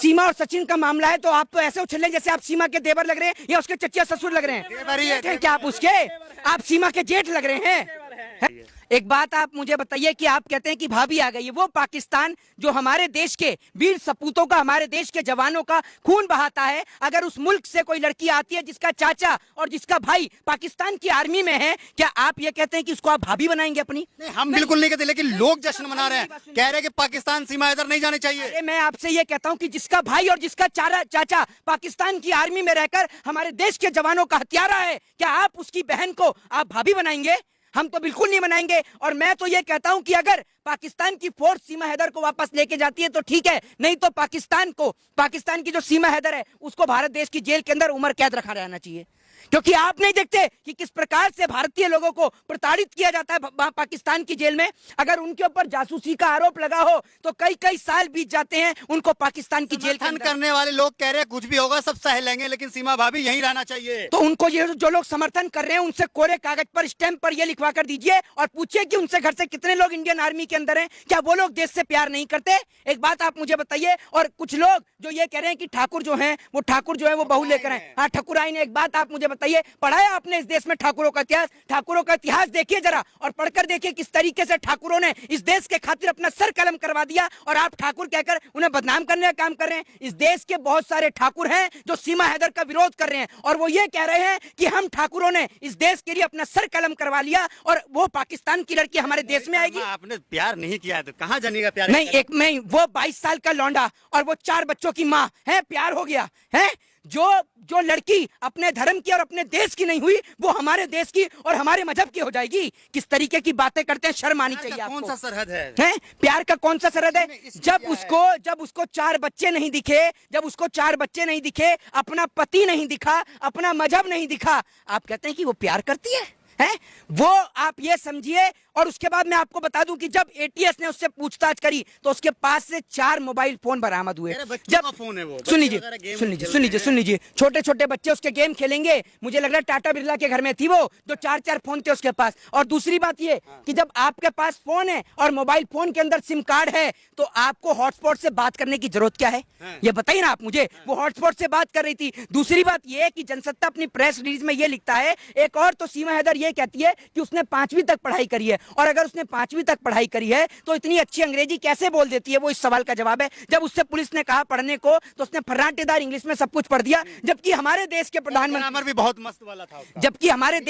सीमा और सचिन का मामला है तो आप तो ऐसे उछल रहे जैसे आप सीमा के देवर लग रहे हैं या उसके चच्चा ससुर लग रहे हैं। क्या आप उसके, आप सीमा के जेठ लग रहे हैं। एक बात आप मुझे बताइए कि आप कहते हैं कि भाभी आ गई है, वो पाकिस्तान जो हमारे देश के वीर सपूतों का, हमारे देश के जवानों का खून बहाता है, अगर उस मुल्क से कोई लड़की आती है जिसका चाचा और जिसका भाई पाकिस्तान की आर्मी में है, क्या आप ये कहते हैं कि उसको आप भाभी बनाएंगे अपनी? नहीं, हम बिल्कुल नहीं कहते, लेकिन लोग जश्न मना रहे हैं, कह रहे हैं कि पाकिस्तान सीमा हैदर नहीं जाने चाहिए। मैं आपसे ये कहता हूं कि जिसका भाई और जिसका चाचा पाकिस्तान की आर्मी में रहकर हमारे देश के जवानों का हत्यारा है, क्या आप उसकी बहन को आप भाभी बनाएंगे? हम तो बिल्कुल नहीं बनाएंगे। और मैं तो ये कहता हूं कि अगर पाकिस्तान की फोर्स सीमा हैदर को वापस लेके जाती है तो ठीक है, नहीं तो पाकिस्तान की जो सीमा हैदर है उसको भारत देश की जेल के अंदर उम्र कैद रखा रहना चाहिए। क्योंकि आप नहीं देखते कि किस प्रकार से भारतीय लोगों को प्रताड़ित किया जाता है पाकिस्तान की जेल में। अगर उनके ऊपर जासूसी का आरोप लगा हो तो कई कई साल बीत जाते हैं उनको पाकिस्तान की जेल करने वाले लोग कह रहे हैं कुछ भी होगा सब सह लेंगे, लेकिन सीमा भाभी यहीं रहना चाहिए। तो उनको ये जो लोग समर्थन कर रहे हैं उनसे कोरे कागज पर, स्टैंप पर ये लिखवा कर दीजिए और पूछिए कि उनसे घर से कितने लोग इंडियन आर्मी के अंदर हैं, क्या वो लोग देश से प्यार नहीं करते? एक बात आप मुझे बताइए। और कुछ लोग जो ये कह रहे हैं कि ठाकुर जो है वो बहू लेकर आए। हाँ, ठाकुराई ने, एक बात आप मुझे बताइए, पढ़ाया आपने इस देश में ठाकुरों का इतिहास? ठाकुरों का इतिहास देखिए जरा और पढ़कर देखिए किस तरीके से ठाकुरों ने इस देश के खातिर अपना सर कलम करवा दिया और आप ठाकुर कहकर उन्हें बदनाम करने का काम कर रहे हैं। इस देश के बहुत सारे ठाकुर हैं जो सीमा हैदर का विरोध कर रहे हैं और वो ये कह रहे हैं कि हम ठाकुरों ने इस देश के लिए अपना सर कलम करवा लिया और वो पाकिस्तान की लड़की हमारे देश में आएगी। आपने प्यार नहीं किया है तो कहाँ जानेगा प्यार? नहीं, वो 22 साल का लौंडा और वो 4 बच्चों की माँ है, प्यार हो गया है? जो लड़की अपने धर्म की और अपने देश की नहीं हुई वो हमारे देश की और हमारे मजहब की हो जाएगी? किस तरीके की बातें करते हैं, शर्म आनी चाहिए आपको। कौन सा सरहद है? प्यार का कौन सा सरहद है? जब उसको 4 बच्चे नहीं दिखे, अपना पति नहीं दिखा, अपना मजहब नहीं दिखा, आप कहते हैं कि वो प्यार करती है? वो आप ये समझिए। और उसके बाद मैं आपको बता दूं कि जब एटीएस ने उससे पूछताछ करी तो उसके पास से 4 मोबाइल फोन बरामद हुए। जब फोन है वो, सुन लीजिए, छोटे छोटे बच्चे उसके गेम खेलेंगे। मुझे लग रहा है टाटा बिरला के घर में थी वो, जो 4 फोन थे उसके पास। और दूसरी बात ये कि जब आपके पास फोन है और मोबाइल फोन के अंदर सिम कार्ड है तो आपको हॉटस्पॉट से बात करने की जरूरत क्या है? ये बताइए ना आप मुझे। वो हॉटस्पॉट से बात कर रही थी। दूसरी बात ये कि जनसत्ता अपनी प्रेस रिलीज में ये लिखता है, एक और तो सीमा हैदर ये कहती है कि उसने 5वीं तक पढ़ाई करी है। और अगर उसने 5वीं तक पढ़ाई करी है तो इतनी अच्छी अंग्रेजी कैसे बोल देती है? वो इस सवाल का जवाब है। जब उससे पुलिस ने कहा पढ़ने को तो उसने फर्राटेदार इंग्लिश में सब कुछ पढ़ दिया, जबकि हमारे देश के प्रधानमंत्री भी बहुत मस्त वाला था उसका। जबकि हमारे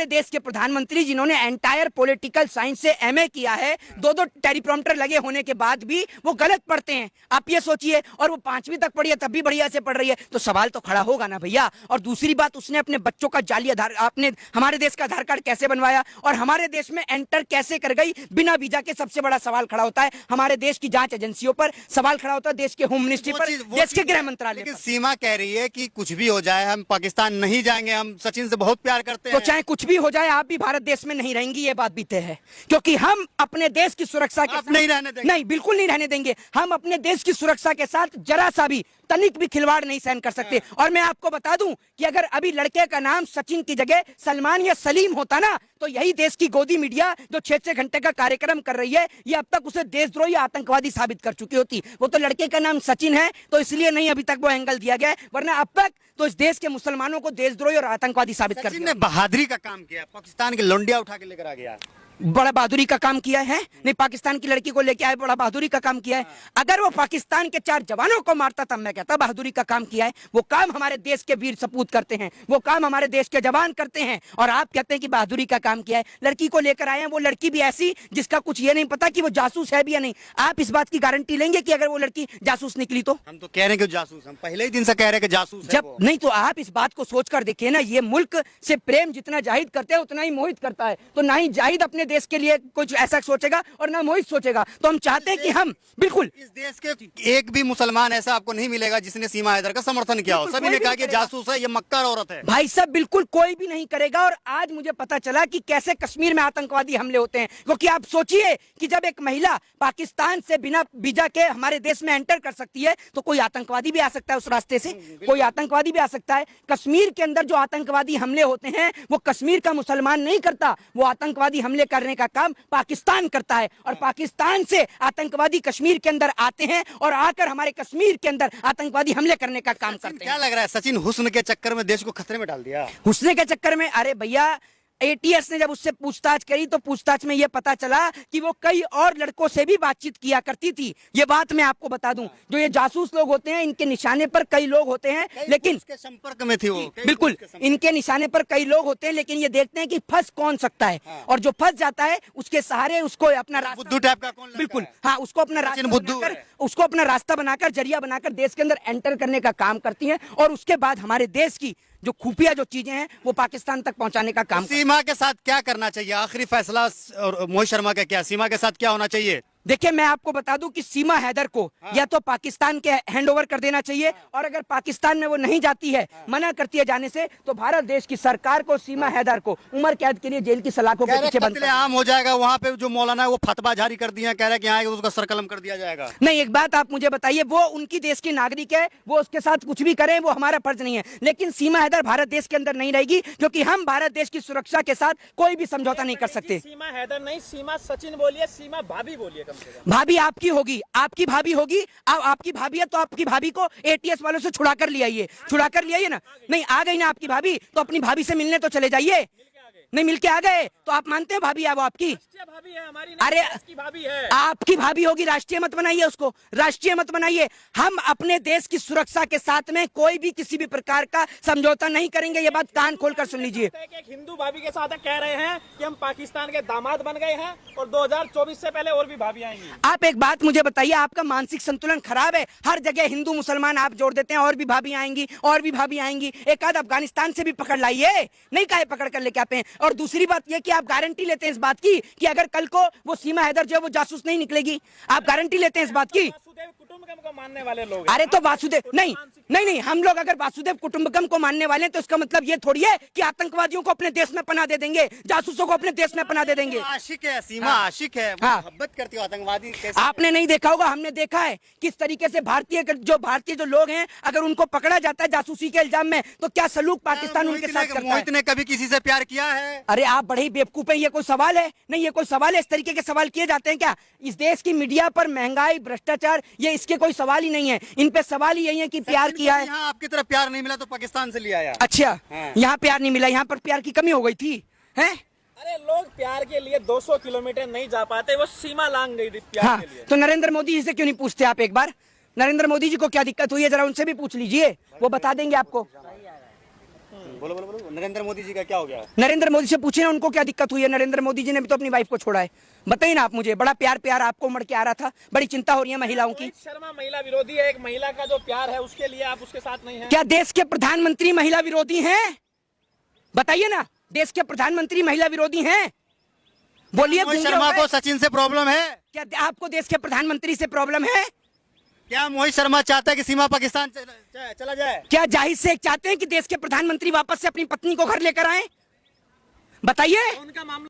देश के प्रधानमंत्री जिन्होंने एंटायर पॉलिटिकल साइंस से एमए किया है, 2 टेलीप्रॉम्प्टर लगे होने के बाद भी वो गलत पढ़ते हैं। आप ये सोचिए। और वो 5वीं तक पढ़ी है तब भी बढ़िया से पढ़ रही है, तो सवाल तो खड़ा होगा ना भैया। और दूसरी बात, उसने अपने बच्चों का जाली आधार, आपने हमारे देश का आधार कार्ड कैसे बनवाया और हमारे देश में एंटर कैसे कर गई बिना वीजा के? सबसे बड़ा सवाल खड़ा होता है हमारे देश की जांच एजेंसियों पर, सवाल खड़ा होता है देश के होम मिनिस्ट्री पर, देश के गृह मंत्रालय पर। सीमा कह रही है कि कुछ भी हो जाए हम पाकिस्तान नहीं जाएंगे, हम सचिन से बहुत प्यार करते हैं। तो चाहे कुछ भी हो जाए आप भी भारत देश में नहीं रहेंगी, ये बात भी तय है। क्योंकि हम अपने देश की सुरक्षा के साथ नहीं रहने देंगे। नहीं, बिल्कुल नहीं रहने देंगे। हम अपने देश की सुरक्षा के साथ जरा सा भी, तनिक भी खिलवाड़ नहीं सहन कर सकते। और मैं आपको बता दूं कि अगर अभी लड़के का नाम सचिन की जगह सलमान या सलीम होता ना तो यही देश की गोदी मीडिया जो 6-6 घंटे का कार्यक्रम कर रही है ये अब तक उसे देशद्रोही आतंकवादी साबित कर चुकी होती। वो तो लड़के का नाम सचिन है तो इसलिए नहीं अभी तक वो एंगल दिया गया है, वरना अब तक तो इस देश के मुसलमानों को देशद्रोही और आतंकवादी साबित कर दिया। सचिन ने बहादुरी का काम किया, पाकिस्तान की लौंडिया उठा के लेकर आ गया। बड़ा बहादुरी का काम किया है? नहीं, पाकिस्तान की लड़की को लेके आए, बड़ा बहादुरी का काम किया है। अगर वो पाकिस्तान के 4 जवानों को मारता तब मैं कहता बहादुरी का काम किया है। वो काम हमारे देश के वीर सपूत करते हैं, वो काम हमारे देश के जवान करते हैं और आप कहते हैं कि बहादुरी का काम किया है। लड़की को लेकर आए हैं, वो लड़की भी ऐसी जिसका कुछ ये नहीं पता कि वो जासूस है भी या नहीं। आप इस बात की गारंटी लेंगे कि अगर वो लड़की जासूस निकली तो? हम तो कह रहे हैं कि जासूस, हम पहले ही दिन से कह रहे हैं कि जासूस है जब नहीं तो आप इस बात को सोचकर देखिए ना, ये मुल्क से प्रेम जितना जाहिद करते हैं उतना ही मोहित करता है। तो ना ही जाहिद अपने देश के लिए कुछ ऐसा सोचेगा और ना मोहित सोचेगा। तो हम चाहते हैं कि हम बिल्कुल, इस देश के एक भी मुसलमान ऐसा आपको नहीं मिलेगा जिसने सीमा हैदर का समर्थन किया हो। सभी ने कहा कि जासूस है, ये मक्कार औरत है। भाई साहब बिल्कुल कोई भी नहीं करेगा। और आज मुझे पता चला कि कैसे कश्मीर में आतंकवादी हमले होते हैं। क्योंकि आप सोचिए कि जब एक महिला पाकिस्तान से बिना वीजा के हमारे देश में एंटर कर सकती है तो कोई आतंकवादी भी आ सकता है उस रास्ते से, कोई आतंकवादी भी आ सकता है। कश्मीर के अंदर जो आतंकवादी हमले होते हैं वो कश्मीर का मुसलमान नहीं करता, वो आतंकवादी हमले करने का काम पाकिस्तान करता है, और पाकिस्तान से आतंकवादी कश्मीर के अंदर आते हैं और आकर हमारे कश्मीर के अंदर आतंकवादी हमले करने का काम करते क्या हैं। लग रहा है सचिन हुस्न के चक्कर में देश को खतरे में डाल दिया? हुस्ने के चक्कर में, अरे भैया एटीएस ने जब उससे पूछताछ करी तो पूछताछ में यह पता चला कि वो कई और लड़कों से भी बातचीत किया करती थी। ये बात मैं आपको बता दूं, जो ये जासूस लोग होते हैं इनके निशाने पर कई लोग होते हैं, लेकिन उसके संपर्क में थी वो। बिल्कुल इनके निशाने पर कई लोग होते हैं, लेकिन ये देखते हैं कि फंस कौन सकता है, और जो फंस जाता है उसके सहारे उसको अपना रास्ता, बुद्धू टाइप का कौन लड़का बिल्कुल है? हाँ, उसको अपना रास्ता बुद्धू बनाकर, है। उसको अपना रास्ता बनाकर, जरिया बनाकर देश के अंदर एंटर करने का काम करती हैं, और उसके बाद हमारे देश की जो खुफिया जो चीजें हैं वो पाकिस्तान तक पहुंचाने का काम। सीमा के साथ क्या करना चाहिए? आखिरी फैसला और मोहित शर्मा का क्या, सीमा के साथ क्या होना चाहिए? देखिए मैं आपको बता दूं कि सीमा हैदर को या तो पाकिस्तान के हैंडओवर कर देना चाहिए, और अगर पाकिस्तान में वो नहीं जाती है, मना करती है जाने से, तो भारत देश की सरकार को सीमा हैदर को उम्र कैद के लिए जेल की सलाखों के पीछे बंद कर आम हो जाएगा। वहाँ पे जो मौलाना है वो फतवा जारी कर दिया, कह रहा है कि यहाँ उसका सरकलम कर दिया जाएगा। नहीं, एक बात आप मुझे बताइए, वो उनकी देश की नागरिक है, वो उसके साथ कुछ भी करें वो हमारा फर्ज नहीं है, लेकिन सीमा हैदर भारत देश के अंदर नहीं रहेगी, क्योंकि हम भारत देश की सुरक्षा के साथ कोई भी समझौता नहीं कर सकते। सीमा हैदर नहीं, सीमा सचिन बोलिए, सीमा भाभी बोलिए कम से कम। भाभी आपकी होगी, आपकी भाभी होगी, आपकी भाभी है तो आपकी भाभी को एटीएस वालों से छुड़ा कर ले आइए, छुड़ा कर ले आइए ना। नहीं आ गई ना आपकी भाभी, तो अपनी भाभी से मिलने तो चले जाइए। नहीं मिलके आ गए तो आप मानते हैं भाभी है वो आपकी? भाभी है हमारी, अरे की भाभी है, आपकी भाभी होगी, राष्ट्रीय मत बनाइए उसको, राष्ट्रीय मत बनाइए। हम अपने देश की सुरक्षा के साथ में कोई भी किसी भी प्रकार का समझौता नहीं करेंगे, ये बात कान खोलकर सुन लीजिए। एक हिंदू भाभी के साथ कह रहे हैं कि हम पाकिस्तान के दामाद बन गए हैं और 2024 से पहले और भी भाभी आएंगी। आप एक बात मुझे बताइए, आपका मानसिक संतुलन खराब है? हर जगह हिंदू मुसलमान आप जोड़ देते हैं, और भी भाभी आएंगी, और भी भाभी आएंगी। एक आध अफगानिस्तान से भी पकड़ लाइए, नहीं काहे पकड़ कर लेके आते हैं। और दूसरी बात यह कि आप गारंटी लेते हैं इस बात की कि अगर कल को वो सीमा हैदर जो है वो जासूस नहीं निकलेगी, आप गारंटी लेते हैं इस बात की? वासुदेव कुटुंबकम को मानने वाले लोग हैं। अरे तो वासुदेव नहीं नहीं नहीं, हम लोग अगर वासुदेव कुटुंबकम को मानने वाले हैं तो इसका मतलब ये थोड़ी है कि आतंकवादियों को अपने देश में पनाह दे देंगे, जासूसों को अपने देश में पनाह दे देंगे। आशिक है सीमा, आशिक है, हाँ। मोहब्बत करती हो आतंकवादी कैसे? आपने नहीं देखा होगा, हमने देखा है किस तरीके से भारतीय जो लोग हैं, अगर उनको पकड़ा जाता है जासूसी के इल्जाम में तो क्या सलूक पाकिस्तान उनके साथ करता है। मोहित ने कभी किसी से प्यार किया है? अरे आप बड़े ही बेवकूफ हैं, ये कोई सवाल है? नहीं ये कोई सवाल है? इस तरीके के सवाल किए जाते हैं क्या? इस देश की मीडिया पर महंगाई, भ्रष्टाचार, ये इसके कोई सवाल ही नहीं है। इन पे सवाल ही यही है कि प्यार किया है। यहाँ आपकी तरफ प्यार नहीं मिला तो पाकिस्तान से लिया आया। अच्छा, हाँ। यहाँ प्यार नहीं मिला, यहाँ पर प्यार की कमी हो गई थी हैं? अरे लोग प्यार के लिए 200 किलोमीटर नहीं जा पाते, वो सीमा लांग गई थी प्यार हाँ, के लिए। तो नरेंद्र मोदी जी से क्यों नहीं पूछते आप? एक बार नरेंद्र मोदी जी को क्या दिक्कत हुई है जरा उनसे भी पूछ लीजिए, वो बता देंगे आपको। बोलो बोलो बोलो, नरेंद्र मोदी जी का क्या हो गया? नरेंद्र मोदी से पूछे ना उनको क्या दिक्कत हुई है। नरेंद्र मोदी जी ने भी तो अपनी वाइफ को छोड़ा है। बताइए ना आप मुझे, बड़ा प्यार प्यार आपको उमड़ के आ रहा था, बड़ी चिंता हो रही है महिलाओं की। रोहित शर्मा महिला विरोधी है, एक महिला का जो प्यार है उसके लिए आप उसके साथ नहीं है। क्या देश के प्रधानमंत्री महिला विरोधी हैं? बताइए ना, देश के प्रधानमंत्री महिला विरोधी हैं? बोलिए। मोहित गूंगे शर्मा हो गए? को सचिन से प्रॉब्लम है? क्या आपको देश के प्रधानमंत्री से प्रॉब्लम है? क्या मोहित शर्मा चाहता है कि सीमा पाकिस्तान चला जाए? क्या जाहिर से चाहते हैं कि देश के प्रधानमंत्री वापस से अपनी पत्नी को घर लेकर आए? बताइए। उनका मामला